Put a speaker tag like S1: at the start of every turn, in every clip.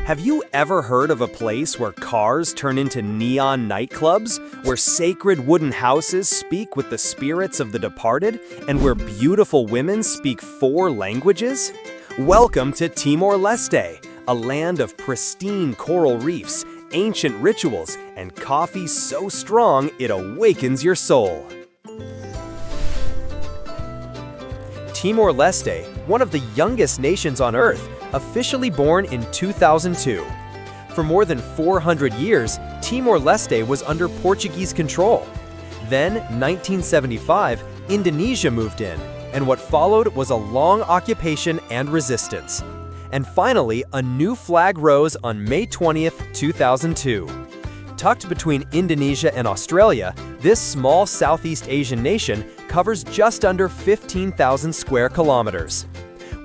S1: Have you ever heard of a place where cars turn into neon nightclubs, where sacred wooden houses speak with the spirits of the departed, and where beautiful women speak 4 languages? Welcome to Timor-Leste, a land of pristine coral reefs, ancient rituals, and coffee so strong it awakens your soul. Timor-Leste, one of the youngest nations on Earth, officially born in 2002. For more than 400 years, Timor-Leste was under Portuguese control. Then, 1975, Indonesia moved in, and what followed was a long occupation and resistance. And finally, a new flag rose on May 20th, 2002. Tucked between Indonesia and Australia, this small Southeast Asian nation covers just under 15,000 square kilometers.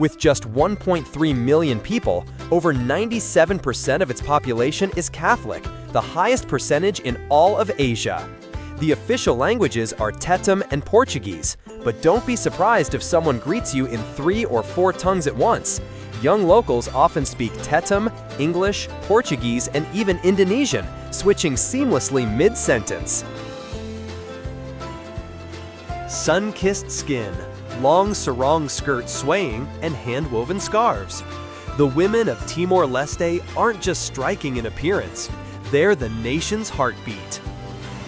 S1: With just 1.3 million people, over 97% of its population is Catholic, the highest percentage in all of Asia. The official languages are Tetum and Portuguese, but don't be surprised if someone greets you in 3 or 4 tongues at once. Young locals often speak Tetum, English, Portuguese, and even Indonesian, switching seamlessly mid-sentence. Sun-kissed skin, long sarong skirts swaying, and hand-woven scarves. The women of Timor-Leste aren't just striking in appearance, they're the nation's heartbeat.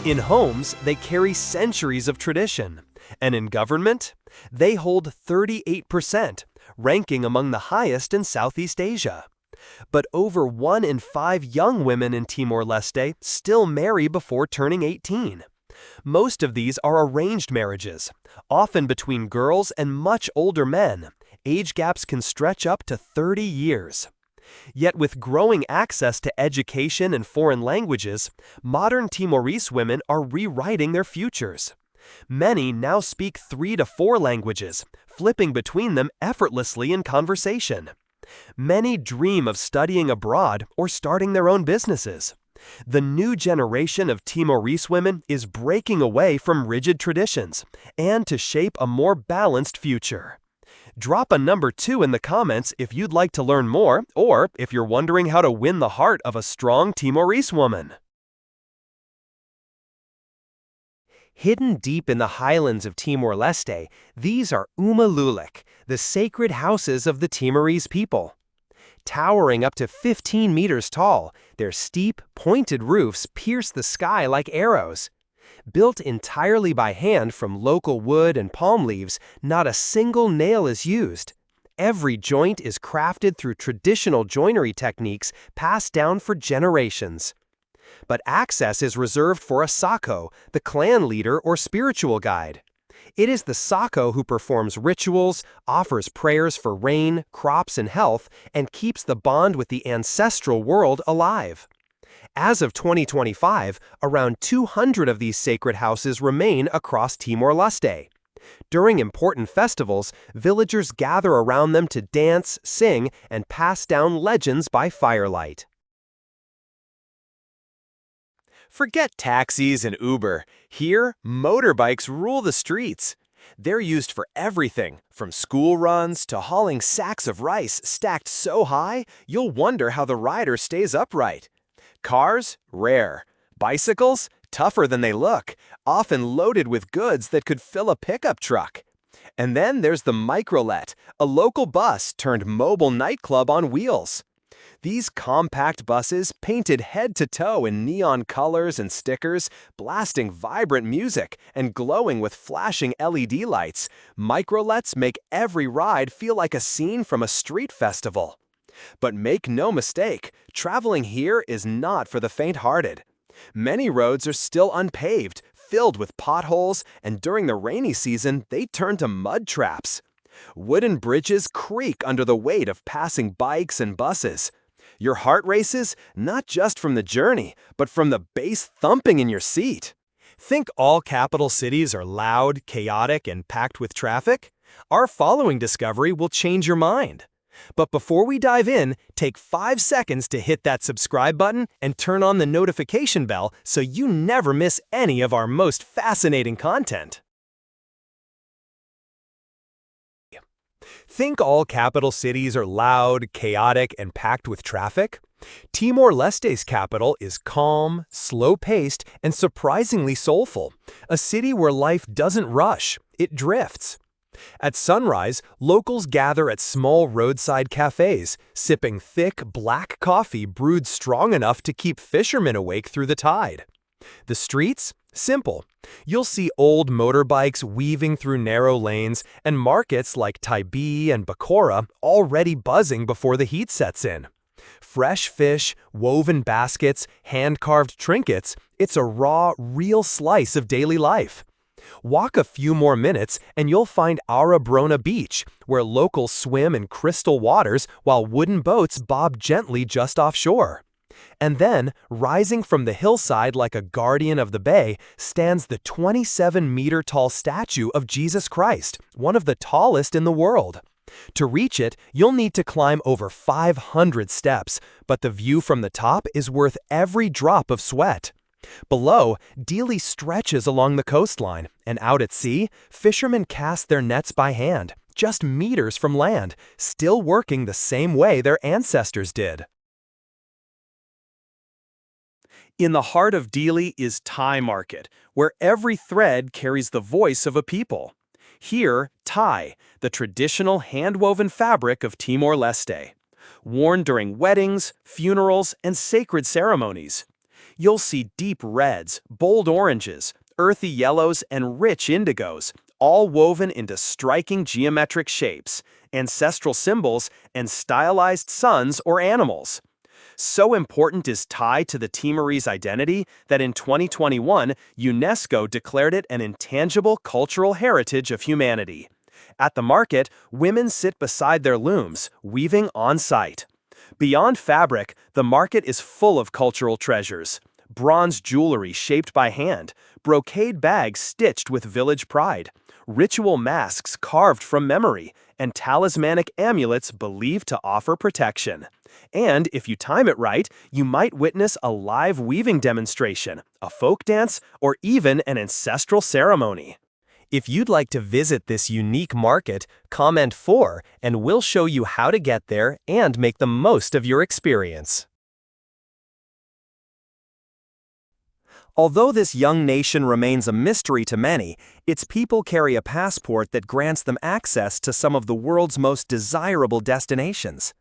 S1: In homes, they carry centuries of tradition, and in government, they hold 38%, ranking among the highest in Southeast Asia. But over 1 in 5 young women in Timor-Leste still marry before turning 18. Most of these are arranged marriages, often between girls and much older men. Age gaps can stretch up to 30 years. Yet with growing access to education and foreign languages, modern Timorese women are rewriting their futures. Many now speak 3 to 4 languages, flipping between them effortlessly in conversation. Many dream of studying abroad or starting their own businesses. The new generation of Timorese women is breaking away from rigid traditions and to shape a more balanced future. Drop a number 2 in the comments if you'd like to learn more, or if you're wondering how to win the heart of a strong Timorese woman. Hidden deep in the highlands of Timor-Leste, these are Lulik, the sacred houses of the Timorese people. Towering up to 15 meters tall, their steep, pointed roofs pierce the sky like arrows. Built entirely by hand from local wood and palm leaves, not a single nail is used. Every joint is crafted through traditional joinery techniques passed down for generations. But access is reserved for a Sako, the clan leader or spiritual guide. It is the Sako who performs rituals, offers prayers for rain, crops, and health, and keeps the bond with the ancestral world alive. As of 2025, around 200 of these sacred houses remain across Timor-Leste. During important festivals, villagers gather around them to dance, sing, and pass down legends by firelight. Forget taxis and Uber. Here, motorbikes rule the streets. They're used for everything, from school runs to hauling sacks of rice stacked so high, you'll wonder how the rider stays upright. Cars? Rare. Bicycles? Tougher than they look, often loaded with goods that could fill a pickup truck. And then there's the Microlet, a local bus turned mobile nightclub on wheels. These compact buses, painted head to toe in neon colors and stickers, blasting vibrant music and glowing with flashing LED lights, Microlets make every ride feel like a scene from a street festival. But make no mistake, traveling here is not for the faint-hearted. Many roads are still unpaved, filled with potholes, and during the rainy season, they turn to mud traps. Wooden bridges creak under the weight of passing bikes and buses. Your heart races, not just from the journey, but from the bass thumping in your seat. Think all capital cities are loud, chaotic, and packed with traffic? Our following discovery will change your mind. But before we dive in, take 5 seconds to hit that subscribe button and turn on the notification bell so you never miss any of our most fascinating content. Think all capital cities are loud, chaotic, and packed with traffic? Timor-Leste's capital is calm, slow-paced, and surprisingly soulful, a city where life doesn't rush, it drifts. At sunrise, locals gather at small roadside cafes, sipping thick, black coffee brewed strong enough to keep fishermen awake through the tide. The streets? Simple. You'll see old motorbikes weaving through narrow lanes and markets like Taibi and Bakora already buzzing before the heat sets in. Fresh fish, woven baskets, hand-carved trinkets, it's a raw, real slice of daily life. Walk a few more minutes and you'll find Arabrona Beach, where locals swim in crystal waters while wooden boats bob gently just offshore. And then, rising from the hillside like a guardian of the bay, stands the 27-meter-tall statue of Jesus Christ, one of the tallest in the world. To reach it, you'll need to climb over 500 steps, but the view from the top is worth every drop of sweat. Below, Dili stretches along the coastline, and out at sea, fishermen cast their nets by hand, just meters from land, still working the same way their ancestors did. In the heart of Dili is Tai Market, where every thread carries the voice of a people. Here, Tai, the traditional hand-woven fabric of Timor-Leste, worn during weddings, funerals, and sacred ceremonies. You'll see deep reds, bold oranges, earthy yellows, and rich indigos, all woven into striking geometric shapes, ancestral symbols, and stylized suns or animals. So important is Tai to the Timorese identity that in 2021, UNESCO declared it an intangible cultural heritage of humanity. At the market, women sit beside their looms, weaving on-site. Beyond fabric, the market is full of cultural treasures. Bronze jewelry shaped by hand, brocade bags stitched with village pride, ritual masks carved from memory, and talismanic amulets believed to offer protection. And if you time it right, you might witness a live weaving demonstration, a folk dance, or even an ancestral ceremony. If you'd like to visit this unique market, comment "for" and we'll show you how to get there and make the most of your experience. Although this young nation remains a mystery to many, its people carry a passport that grants them access to some of the world's most desirable destinations.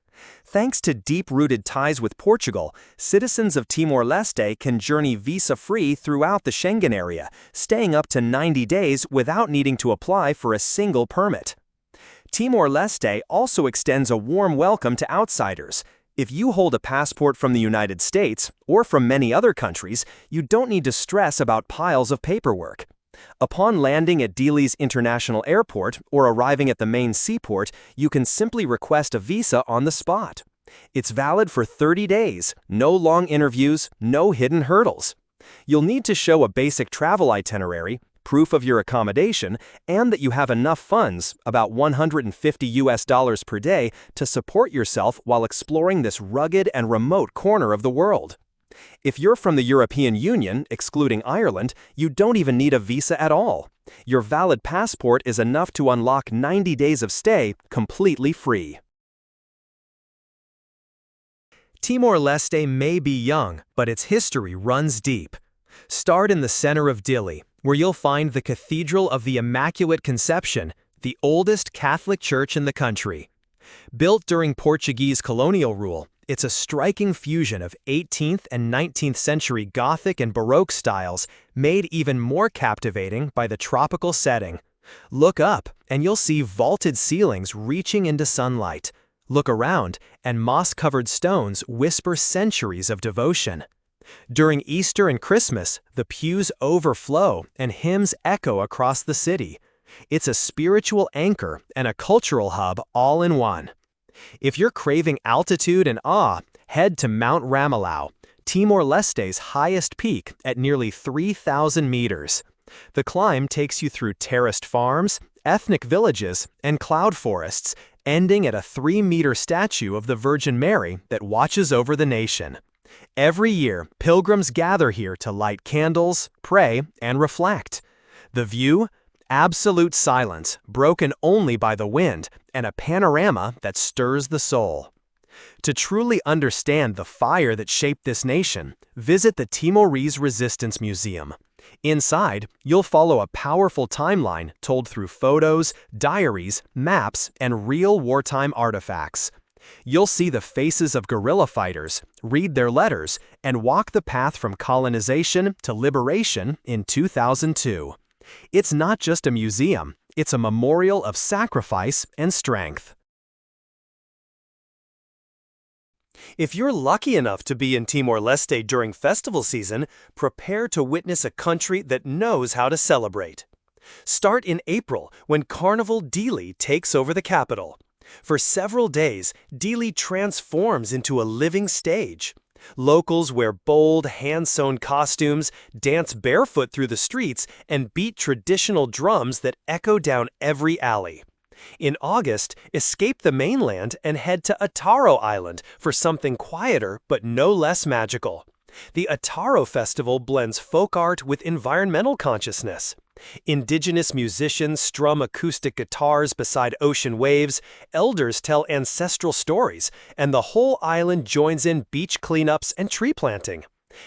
S1: Thanks to deep-rooted ties with Portugal, citizens of Timor-Leste can journey visa-free throughout the Schengen area, staying up to 90 days without needing to apply for a single permit. Timor-Leste also extends a warm welcome to outsiders. If you hold a passport from the United States, or from many other countries, you don't need to stress about piles of paperwork. Upon landing at Dili's International Airport or arriving at the main seaport, you can simply request a visa on the spot. It's valid for 30 days, no long interviews, no hidden hurdles. You'll need to show a basic travel itinerary, proof of your accommodation, and that you have enough funds, about $150 per day, to support yourself while exploring this rugged and remote corner of the world. If you're from the European Union, excluding Ireland, you don't even need a visa at all. Your valid passport is enough to unlock 90 days of stay completely free. Timor-Leste may be young, but its history runs deep. Start in the center of Dili, where you'll find the Cathedral of the Immaculate Conception, the oldest Catholic church in the country. Built during Portuguese colonial rule, it's a striking fusion of 18th and 19th century Gothic and Baroque styles, made even more captivating by the tropical setting. Look up, and you'll see vaulted ceilings reaching into sunlight. Look around, and moss-covered stones whisper centuries of devotion. During Easter and Christmas, the pews overflow and hymns echo across the city. It's a spiritual anchor and a cultural hub all in one. If you're craving altitude and awe, head to Mount Ramelau, Timor-Leste's highest peak at nearly 3,000 meters. The climb takes you through terraced farms, ethnic villages, and cloud forests, ending at a 3-meter statue of the Virgin Mary that watches over the nation. Every year, pilgrims gather here to light candles, pray, and reflect. The view? Absolute silence, broken only by the wind, and a panorama that stirs the soul. To truly understand the fire that shaped this nation, visit the Timorese Resistance Museum. Inside, you'll follow a powerful timeline told through photos, diaries, maps, and real wartime artifacts. You'll see the faces of guerrilla fighters, read their letters, and walk the path from colonization to liberation in 2002. It's not just a museum, it's a memorial of sacrifice and strength. If you're lucky enough to be in Timor-Leste during festival season, prepare to witness a country that knows how to celebrate. Start in April when Carnival Dili takes over the capital. For several days, Dili transforms into a living stage. Locals wear bold, hand-sewn costumes, dance barefoot through the streets, and beat traditional drums that echo down every alley. In August, escape the mainland and head to Atauro Island for something quieter but no less magical. The Atauro Festival blends folk art with environmental consciousness. Indigenous musicians strum acoustic guitars beside ocean waves, elders tell ancestral stories, and the whole island joins in beach cleanups and tree planting.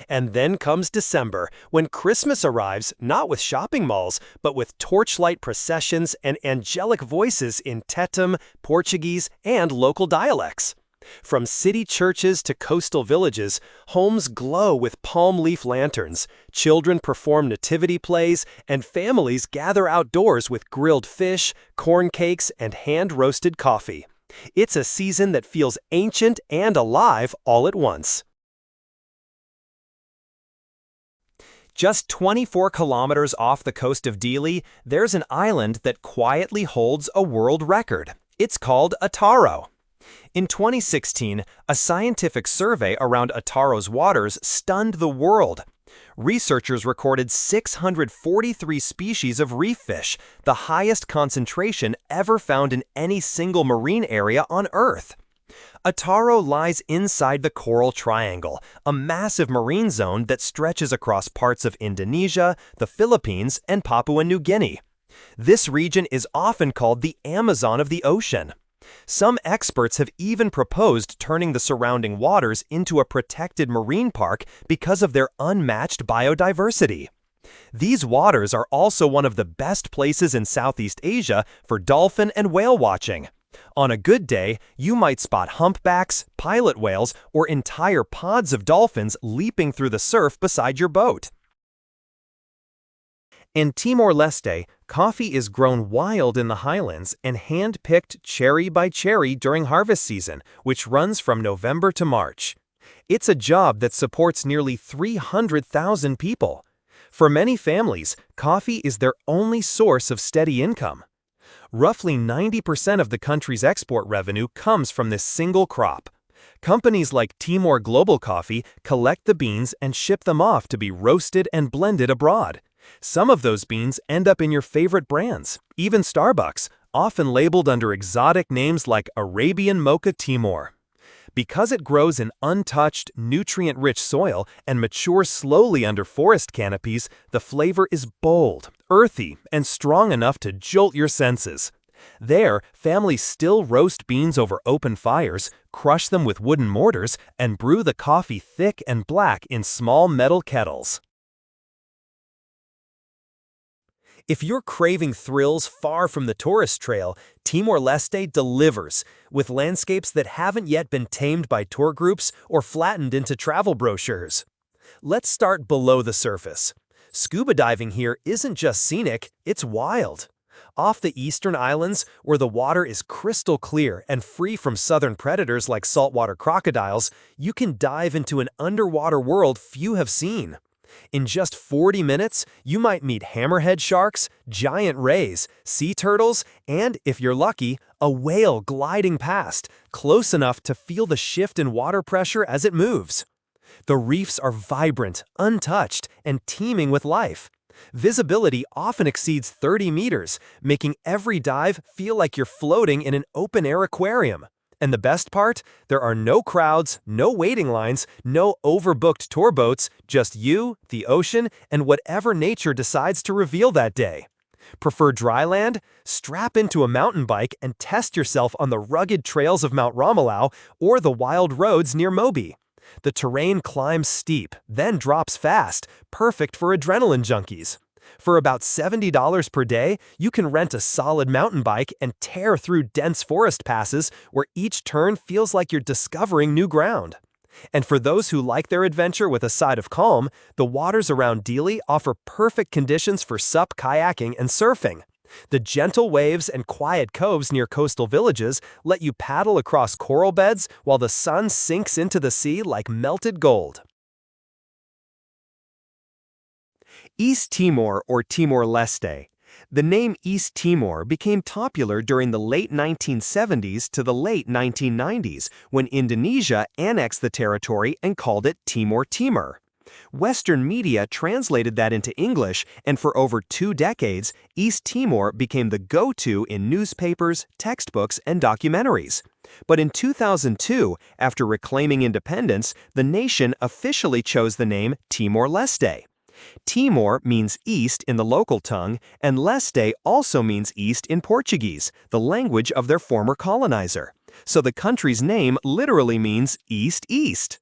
S1: And then comes December, when Christmas arrives not with shopping malls, but with torchlight processions and angelic voices in Tetum, Portuguese, and local dialects. From city churches to coastal villages, homes glow with palm leaf lanterns, children perform nativity plays, and families gather outdoors with grilled fish, corn cakes, and hand-roasted coffee. It's a season that feels ancient and alive all at once. Just 24 kilometers off the coast of Dili, there's an island that quietly holds a world record. It's called Atauro. In 2016, a scientific survey around Atauro's waters stunned the world. Researchers recorded 643 species of reef fish, the highest concentration ever found in any single marine area on Earth. Atauro lies inside the Coral Triangle, a massive marine zone that stretches across parts of Indonesia, the Philippines, and Papua New Guinea. This region is often called the Amazon of the ocean. Some experts have even proposed turning the surrounding waters into a protected marine park because of their unmatched biodiversity. These waters are also one of the best places in Southeast Asia for dolphin and whale watching. On a good day, you might spot humpbacks, pilot whales, or entire pods of dolphins leaping through the surf beside your boat. In Timor-Leste, coffee is grown wild in the highlands and hand-picked cherry by cherry during harvest season, which runs from November to March. It's a job that supports nearly 300,000 people. For many families, coffee is their only source of steady income. Roughly 90% of the country's export revenue comes from this single crop. Companies like Timor Global Coffee collect the beans and ship them off to be roasted and blended abroad. Some of those beans end up in your favorite brands, even Starbucks, often labeled under exotic names like Arabian Mocha Timor. Because it grows in untouched, nutrient-rich soil and matures slowly under forest canopies, the flavor is bold, earthy, and strong enough to jolt your senses. There, families still roast beans over open fires, crush them with wooden mortars, and brew the coffee thick and black in small metal kettles. If you're craving thrills far from the tourist trail, Timor-Leste delivers, with landscapes that haven't yet been tamed by tour groups or flattened into travel brochures. Let's start below the surface. Scuba diving here isn't just scenic, it's wild. Off the eastern islands, where the water is crystal clear and free from southern predators like saltwater crocodiles, you can dive into an underwater world few have seen. In just 40 minutes, you might meet hammerhead sharks, giant rays, sea turtles, and, if you're lucky, a whale gliding past, close enough to feel the shift in water pressure as it moves. The reefs are vibrant, untouched, and teeming with life. Visibility often exceeds 30 meters, making every dive feel like you're floating in an open-air aquarium. And the best part? There are no crowds, no waiting lines, no overbooked tour boats, just you, the ocean, and whatever nature decides to reveal that day. Prefer dry land? Strap into a mountain bike and test yourself on the rugged trails of Mount Romelau or the wild roads near Moby. The terrain climbs steep, then drops fast, perfect for adrenaline junkies. For about $70 per day, you can rent a solid mountain bike and tear through dense forest passes where each turn feels like you're discovering new ground. And for those who like their adventure with a side of calm, the waters around Dili offer perfect conditions for SUP kayaking and surfing. The gentle waves and quiet coves near coastal villages let you paddle across coral beds while the sun sinks into the sea like melted gold. East Timor or Timor-Leste. The name East Timor became popular during the late 1970s to the late 1990s when Indonesia annexed the territory and called it Timor-Timor. Western media translated that into English, and for over 2 decades, East Timor became the go-to in newspapers, textbooks, and documentaries. But in 2002, after reclaiming independence, the nation officially chose the name Timor-Leste. Timor means east in the local tongue, and Leste also means east in Portuguese, the language of their former colonizer. So the country's name literally means east-east.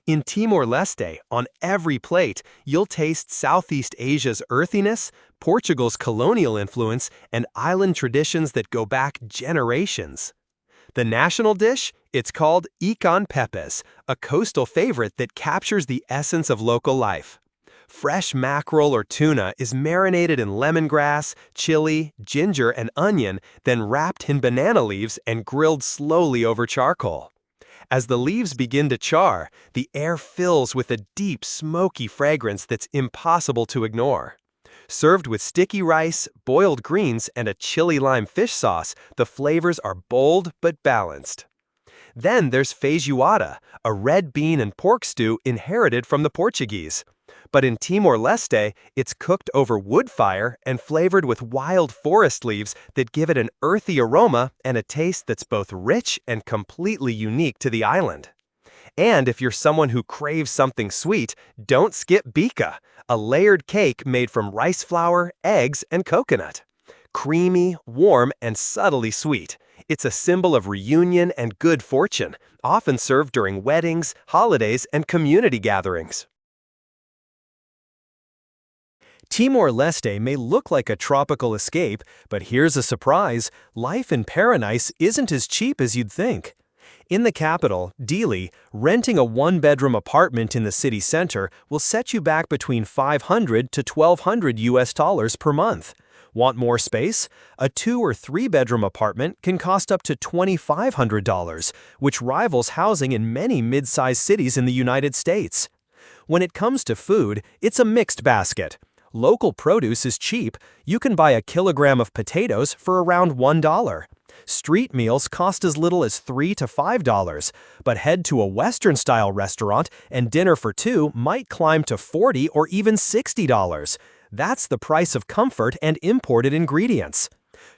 S1: In Timor-Leste, on every plate, you'll taste Southeast Asia's earthiness, Portugal's colonial influence, and island traditions that go back generations. The national dish? It's called ikan pepes, a coastal favorite that captures the essence of local life. Fresh mackerel or tuna is marinated in lemongrass, chili, ginger, and onion, then wrapped in banana leaves and grilled slowly over charcoal. As the leaves begin to char, the air fills with a deep, smoky fragrance that's impossible to ignore. Served with sticky rice, boiled greens, and a chili lime fish sauce, the flavors are bold but balanced. Then there's feijoada, a red bean and pork stew inherited from the Portuguese. But in Timor-Leste, it's cooked over wood fire and flavored with wild forest leaves that give it an earthy aroma and a taste that's both rich and completely unique to the island. And if you're someone who craves something sweet, don't skip bika, a layered cake made from rice flour, eggs, and coconut. Creamy, warm, and subtly sweet, it's a symbol of reunion and good fortune, often served during weddings, holidays, and community gatherings. Timor-Leste may look like a tropical escape, but here's a surprise: life in paradise isn't as cheap as you'd think. In the capital, Dili, renting a one-bedroom apartment in the city center will set you back between $500 to $1,200 per month. Want more space? A 2- or 3-bedroom apartment can cost up to $2,500, which rivals housing in many mid-sized cities in the United States. When it comes to food, it's a mixed basket. Local produce is cheap. You can buy a kilogram of potatoes for around $1. Street meals cost as little as $3 to $5, but head to a Western-style restaurant and dinner for 2 might climb to $40 or even $60. That's the price of comfort and imported ingredients.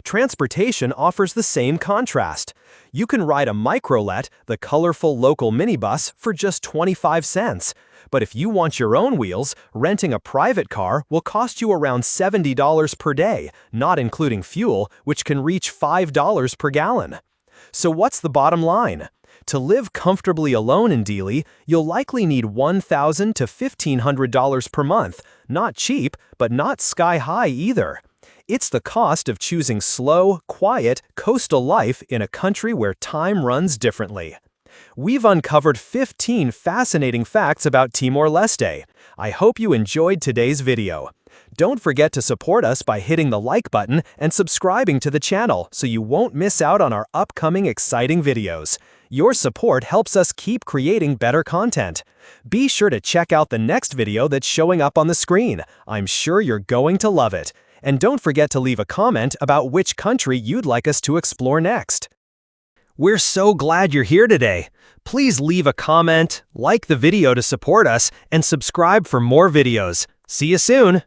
S1: Transportation offers the same contrast. You can ride a microlet, the colorful local minibus, for just 25 cents. But if you want your own wheels, renting a private car will cost you around $70 per day, not including fuel, which can reach $5 per gallon. So what's the bottom line? To live comfortably alone in Dili, you'll likely need $1,000 to $1,500 per month. Not cheap, but not sky-high either. It's the cost of choosing slow, quiet, coastal life in a country where time runs differently. We've uncovered 15 fascinating facts about Timor-Leste. I hope you enjoyed today's video. Don't forget to support us by hitting the like button and subscribing to the channel so you won't miss out on our upcoming exciting videos. Your support helps us keep creating better content. Be sure to check out the next video that's showing up on the screen. I'm sure you're going to love it. And don't forget to leave a comment about which country you'd like us to explore next. We're so glad you're here today. Please leave a comment, like the video to support us, and subscribe for more videos. See you soon!